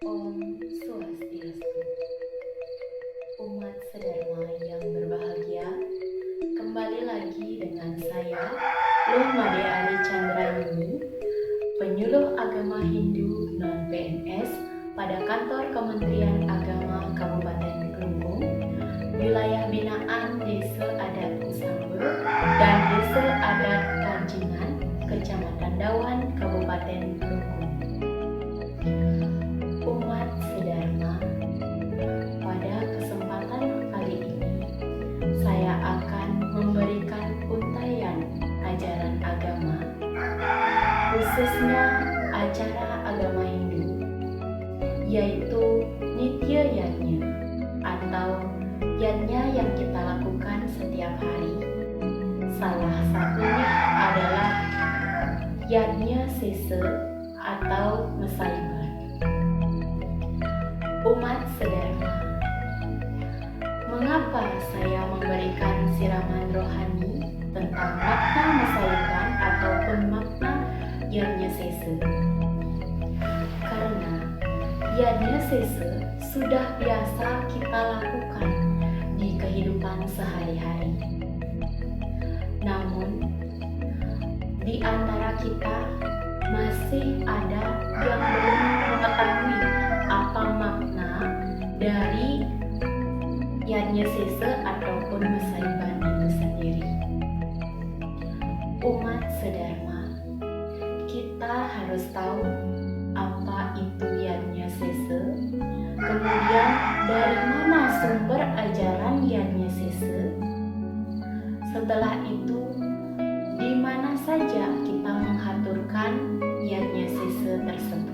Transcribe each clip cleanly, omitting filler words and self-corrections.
Om Swastiastu. Umat sedharma yang berbahagia, kembali lagi dengan saya, Loh Made Ali Chandrayuni, penyuluh agama Hindu non-PNS pada kantor Kementerian Agama Kabupaten Kelungkung, wilayah binaan Desa Adat Usambe dan Desa Adat Ranjingan, Kecamatan Dawan, Kabupaten Kelungkung. Umat sedharma, pada kesempatan kali ini saya akan memberikan untaian ajaran agama, khususnya acara agama Hindu, yaitu Nitya Yajna atau yajna yang kita lakukan setiap hari. Salah satunya adalah Yajna Sesa atau Mesaibat. Umat sedharma, mengapa saya memberikan siraman rohani tentang makna Mesaibat ataupun makna Yajna Sesa? Karena Yajna Sesa sudah biasa kita lakukan di kehidupan sehari-hari. Namun, di antara kita masih ada yang belum mengetahui apa makna dari Yajna Sesa ataupun Mesaibat itu sendiri. Umat sedharma, kita harus tahu apa itu Yajna Sesa, kemudian dari mana sumber ajaran Yajna Sesa. Setelah itu, di mana saja kita menghaturkan Yajna Sesa tersebut.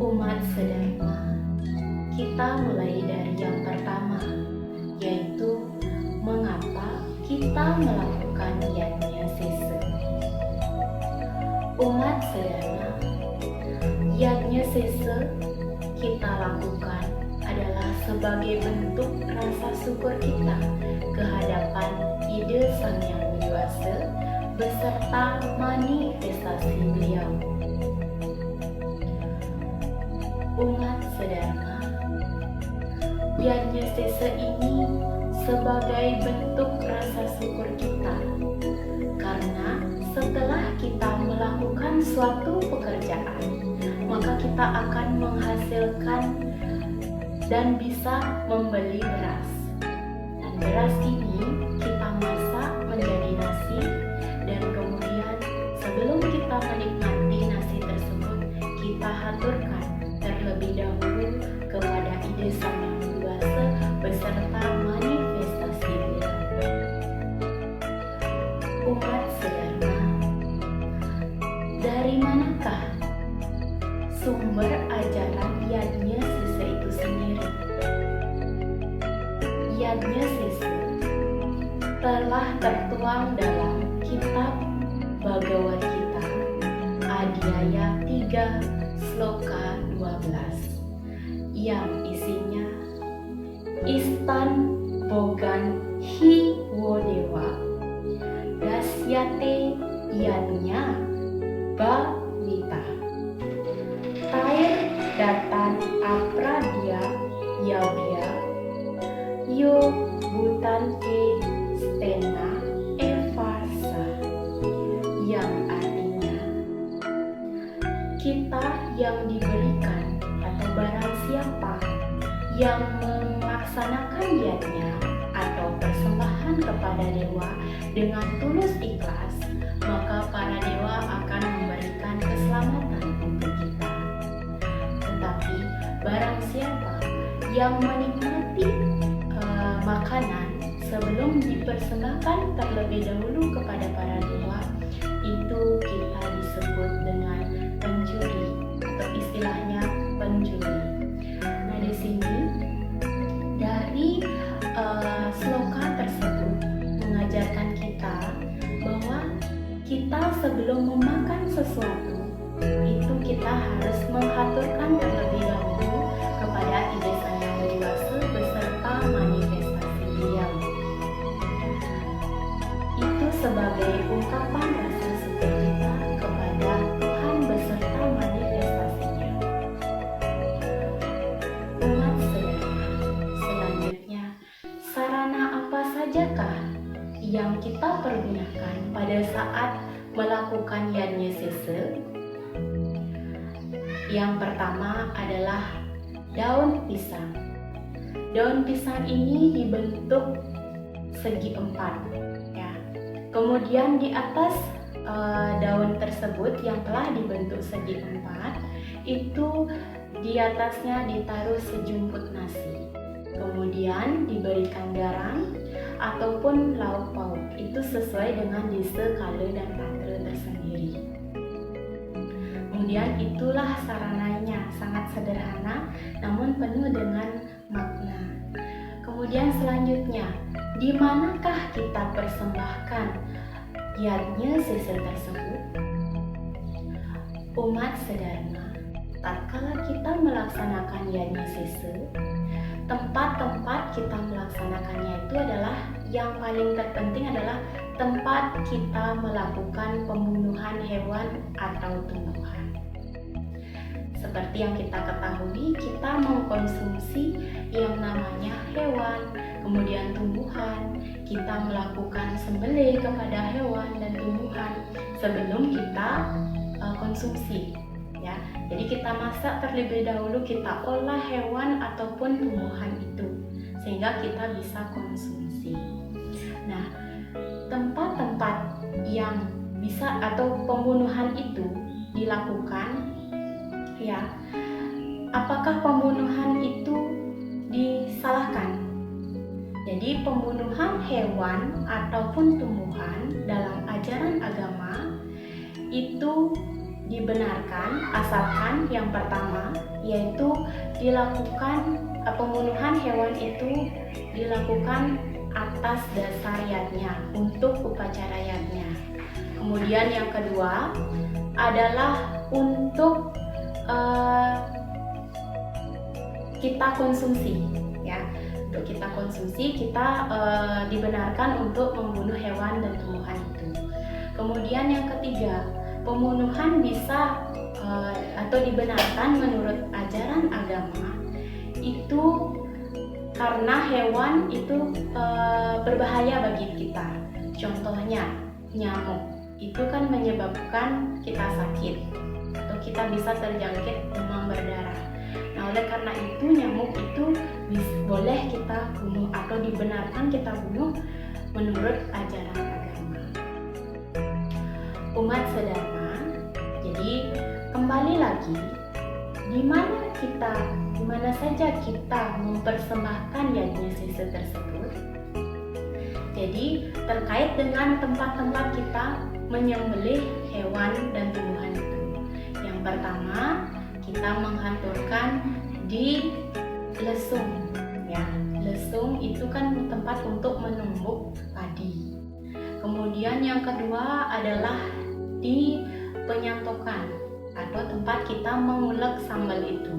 Umat sedharma, kita mulai dari yang pertama, yaitu mengapa kita melakukan Yajna Sesa. Umat sedharma, Yajna Sesa kita lakukan adalah sebagai bentuk rasa syukur kita kehadapan ide Sang Yang Widi Wasa beserta manifestasi beliau. Umat sedharma, Yajna Sesa ini sebagai bentuk rasa syukur kita karena setelah kita melakukan suatu pekerjaan, maka kita akan menghasilkan dan bisa membeli beras. Dan beras ini kita masak menjadi nasi, dan kemudian sebelum kita menikmati nasi tersebut, kita haturkan terlebih dahulu kepada ide Sang Yang Widi Wasa beserta manifestasi beliau. Umat sedharma, dari manakah sumber ajaran Yajna Sesa itu sendiri? Yajna Sesa telah tertuang dalam kitab Bhagavad Gita Adhyaya 3 Sloka 12 yang isinya Istan Bogan Hi Wodewa Dasyate Yajna Bhavita Tair Datan Apradya Yagya Yo Butante Stena Evasa, yang artinya kita yang diberikan atau barang siapa yang melaksanakan yajna atau persembahan kepada dewa dengan tulus ikhlas, maka para dewa akan memberikan keselamatan untuk kita. Tetapi barang siapa yang menikmati makanan sebelum dipersembahkan terlebih dahulu kepada para dewa, itu kita disebut dengan pencuri atau istilahnya pencuri. Nah, di sini dari sloka tersebut mengajarkan kita bahwa kita sebelum memakan sesuatu itu kita harus menghaturkan terlebih dahulu kepada ide Sang Yang Widi Wasa beserta manifestasi beliau. Itu sebagai ungkapan rasa syukur kita kepada Tuhan beserta manifestasinya. sarana apa sajakah yang kita pergunakan pada saat melakukan Yadnya Sesa? Yang pertama adalah daun pisang. Daun pisang ini dibentuk segi empat, ya. Kemudian di atas daun tersebut yang telah dibentuk segi empat, itu di atasnya ditaruh sejumput nasi. Kemudian diberikan garam ataupun lauk pauk, itu sesuai dengan desa, kala, dan patra tersendiri. Kemudian itulah sarananya, sangat sederhana namun penuh dengan makna. Kemudian selanjutnya, di manakah kita persembahkan Yadnya Sesa tersebut? Umat sedharma, tatkala kita melaksanakan Yadnya Sesa, tempat-tempat kita melaksanakannya itu adalah yang paling terpenting adalah tempat kita melakukan pembunuhan hewan atau tumbuhan. Seperti yang kita ketahui, kita mengkonsumsi yang namanya hewan, kemudian tumbuhan. Kita melakukan sembelih kepada hewan dan tumbuhan sebelum kita konsumsi, ya. Jadi kita masak terlebih dahulu, kita olah hewan ataupun tumbuhan itu sehingga kita bisa konsumsi. Nah, tempat-tempat yang bisa atau pembunuhan itu dilakukan, ya, apakah pembunuhan itu disalahkan? Jadi pembunuhan hewan ataupun tumbuhan dalam ajaran agama itu dibenarkan asalkan yang pertama yaitu dilakukan pembunuhan hewan itu dilakukan atas dasar yadnya, untuk upacara yadnya. Kemudian yang kedua adalah untuk kita konsumsi, ya. Untuk kita konsumsi, kita dibenarkan untuk membunuh hewan dan tumbuhan itu. Kemudian yang ketiga, pembunuhan bisa atau dibenarkan menurut ajaran agama itu karena hewan itu berbahaya bagi kita. Contohnya nyamuk, itu kan menyebabkan kita sakit atau kita bisa terjangkit demam berdarah. Nah, oleh karena itu nyamuk itu boleh kita bunuh atau dibenarkan kita bunuh menurut ajaran agama. Umat sedharma, jadi kembali lagi, di mana saja kita mempersembahkan Yadnya Sesa tersebut. Jadi terkait dengan tempat-tempat kita menyembelih hewan dan tumbuhan itu. Yang pertama, kita menghanturkan di lesung, ya. Lesung itu kan tempat untuk menumbuk padi. Kemudian yang kedua adalah di penyantokan atau tempat kita mengulek sambal itu.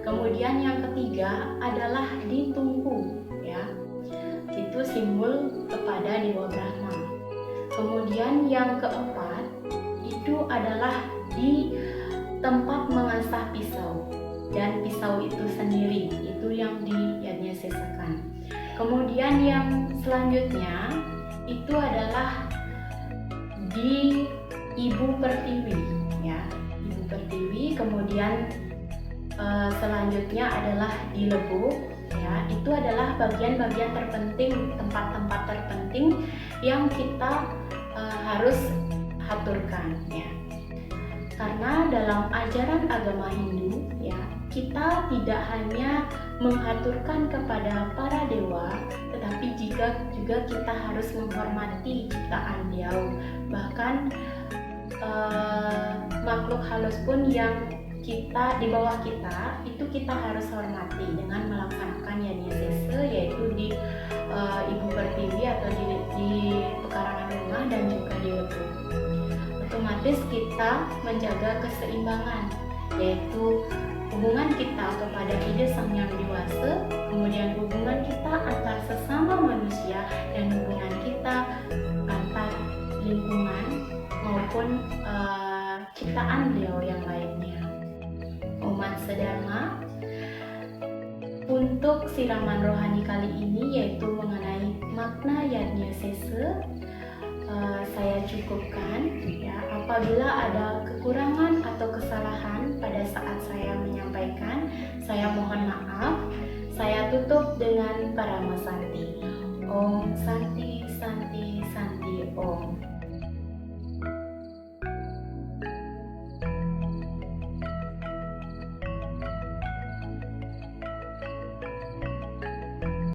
Kemudian yang ketiga adalah di tungku, ya. Itu simbol kepada Dewa Brahma. Kemudian yang keempat itu adalah di tempat mengasah pisau, dan pisau itu sendiri itu yang Yadnya Sesakan. Kemudian yang selanjutnya itu adalah di Ibu Pertiwi, ya, Ibu Pertiwi. Kemudian selanjutnya adalah di Lebuk, ya. Itu adalah bagian-bagian terpenting, tempat-tempat terpenting yang kita harus haturkan, ya. Karena dalam ajaran agama Hindu, ya, kita tidak hanya menghaturkan kepada para dewa, tetapi juga kita harus menghormati ciptaan Beliau. Bahkan makhluk halus pun yang kita di bawah kita itu kita harus hormati dengan melaksanakan Yadnya Sesa, yaitu di Ibu Pertiwi atau di pekarangan rumah dan juga di Lebuk. Otomatis kita menjaga keseimbangan, yaitu hubungan kita kepada Ide Sang Yang Dewasa, kemudian hubungan kita antar sesama manusia, dan hubungan kita antar lingkungan maupun ciptaan beliau yang lainnya. Umat sedharma, untuk siraman rohani kali ini yaitu mengenai makna Yadnya Sese saya cukupkan ya. Apabila ada kekurangan atau kesalahan pada saat saya menyampaikan, saya mohon maaf. Saya tutup dengan Paramasanti. Om Santi.